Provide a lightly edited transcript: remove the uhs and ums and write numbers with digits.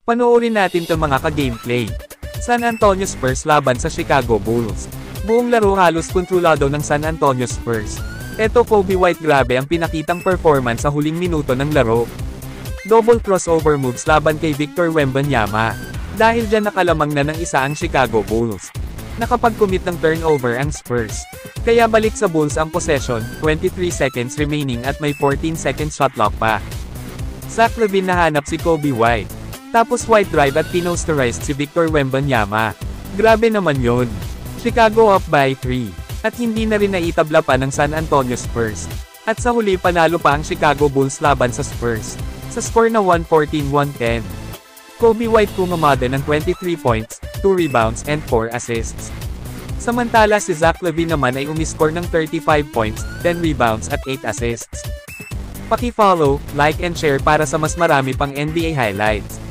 Panoorin natin to mga ka-gameplay. San Antonio Spurs laban sa Chicago Bulls. Buong laro halos kontrolado ng San Antonio Spurs. Eto Coby White, grabe ang pinakitang performance sa huling minuto ng laro. Double crossover moves laban kay Victor Wembanyama. Dahil dyan nakalamang na ng isa ang Chicago Bulls. Nakapag-commit ng turnover ang Spurs. Kaya balik sa Bulls ang possession, 23 seconds remaining at may 14 seconds shot clock pa. Zach LaVine nahanap si Coby White. Tapos White drive at pinosterized si Victor Wembanyama. Grabe naman yon. Chicago up by 3. At hindi na rin naitabla pa ng San Antonio Spurs. At sa huli panalo pa ang Chicago Bulls laban sa Spurs. Sa score na 114-110. Coby White kumamada ng 23 points, 2 rebounds and 4 assists. Samantala si Zach LaVine naman ay umiscore ng 35 points, 10 rebounds at 8 assists. Paki-follow, like and share para sa mas marami pang NBA highlights.